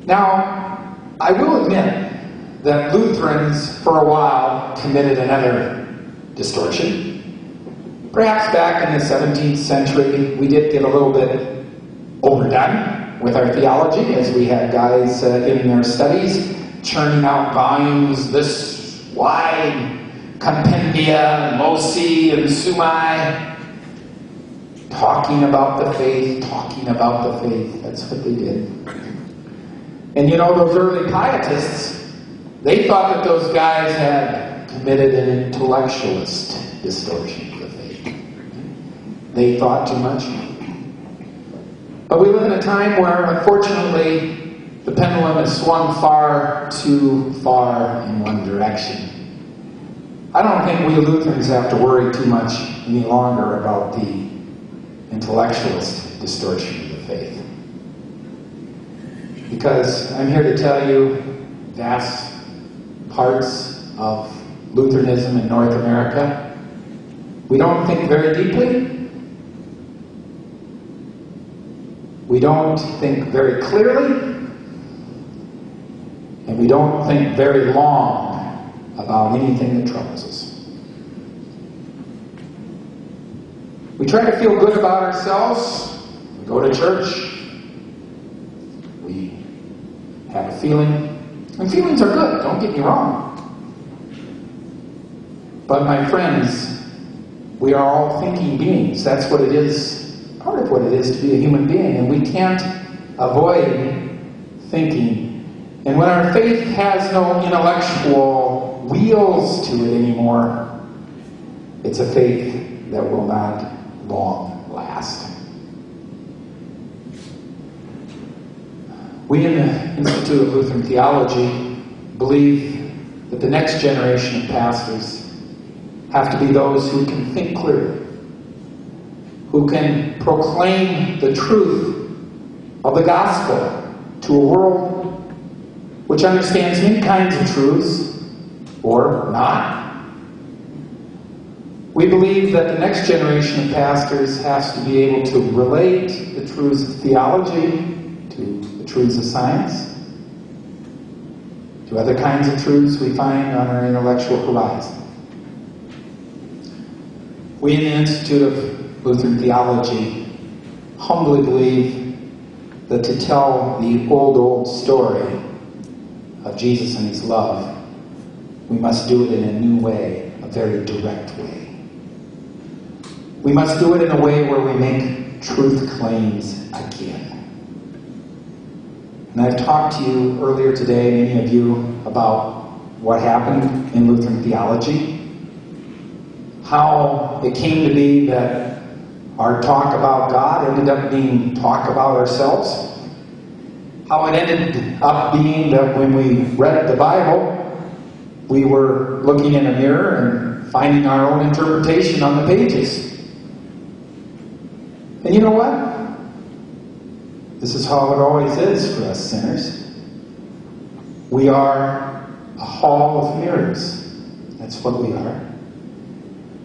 Now, I will admit that Lutherans, for a while, committed another distortion. Perhaps back in the 17th century, we did get a little bit overdone with our theology, as we had guys in their studies churning out volumes this wide, compendia, and loci, and sumai, talking about the faith, That's what they did. And you know, those early pietists, they thought that those guys had committed an intellectualist distortion of the faith. They thought too much. But we live in a time where, unfortunately, the pendulum has swung far too far in one direction. I don't think we Lutherans have to worry too much any longer about the intellectualist distortion of the faith. Because I'm here to tell you, vast parts of Lutheranism in North America, we don't think very deeply. We don't think very clearly, and we don't think very long about anything that troubles us. We try to feel good about ourselves. We go to church. We have a feeling. And feelings are good, don't get me wrong. But my friends, we are all thinking beings. That's what it is. Part of what it is to be a human being, and we can't avoid thinking. And when our faith has no intellectual wheels to it anymore, it's a faith that will not long last. We in the Institute of Lutheran Theology believe that the next generation of pastors have to be those who can think clearly, who can proclaim the truth of the gospel to a world which understands many kinds of truths, or not. We believe that the next generation of pastors has to be able to relate the truths of theology to the truths of science, to other kinds of truths we find on our intellectual horizon. We in the Institute of Lutheran Theology humbly believe that to tell the old story of Jesus and His love, we must do it in a new way, a very direct way. We must do it in a way where we make truth claims again. And I've talked to you earlier today, many of you, about what happened in Lutheran theology, how it came to be that our talk about God ended up being talk about ourselves. How it ended up being that when we read the Bible, we were looking in a mirror and finding our own interpretation on the pages. And you know what? This is how it always is for us sinners. We are a hall of mirrors. That's what we are.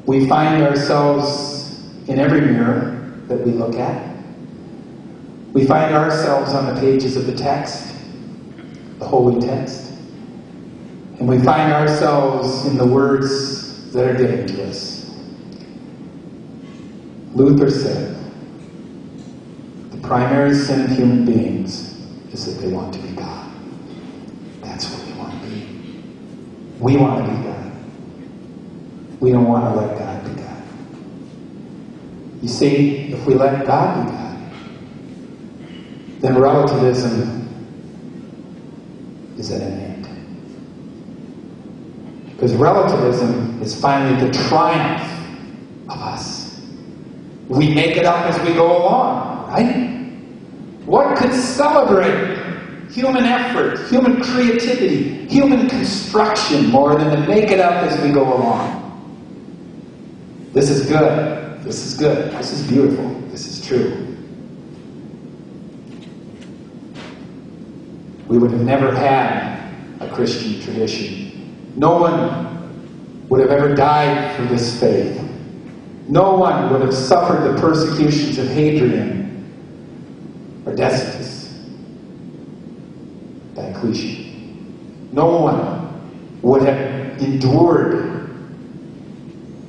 We find ourselves in every mirror that we look at. We find ourselves on the pages of the text, the holy text. And we find ourselves in the words that are given to us. Luther said, the primary sin of human beings is that they want to be God. That's what we want to be. We want to be God. We don't want to let God be God. You see, if we let God be God, then relativism is at an end. Because relativism is finally the triumph of us. We make it up as we go along, right? What could celebrate human effort, human creativity, human construction more than to make it up as we go along? This is good. This is good. This is beautiful. This is true. We would have never had a Christian tradition. No one would have ever died for this faith. No one would have suffered the persecutions of Hadrian or Decius. Diocletian. No one would have endured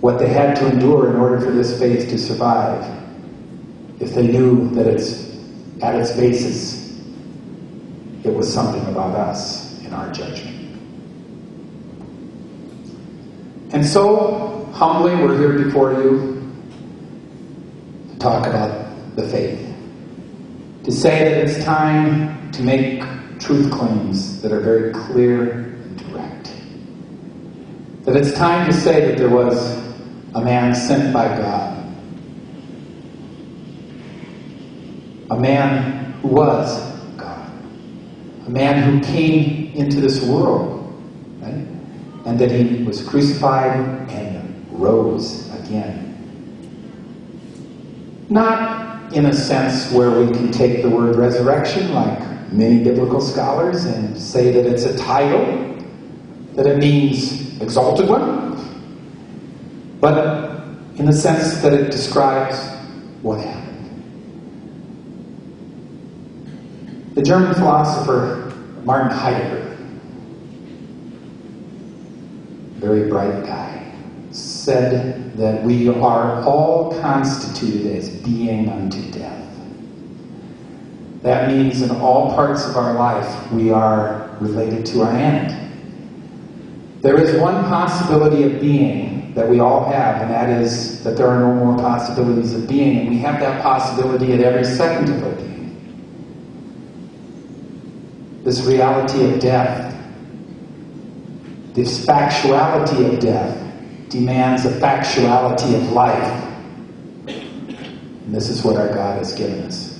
what they had to endure in order for this faith to survive if they knew that at its basis it was something about us in our judgment. And so, humbly, we're here before you to talk about the faith. To say that it's time to make truth claims that are very clear and direct. That it's time to say that there was a man sent by God. A man who was God. A man who came into this world, right? And that he was crucified and rose again. Not in a sense where we can take the word resurrection, like many biblical scholars, and say that it's a title, that it means exalted one, but in the sense that it describes what happened. The German philosopher Martin Heidegger, very bright guy, said that we are all constituted as being unto death. That means in all parts of our life we are related to our end. There is one possibility of being that we all have, and that is that there are no more possibilities of being, and we have that possibility at every second of our being. This reality of death, this factuality of death, demands a factuality of life. And this is what our God has given us.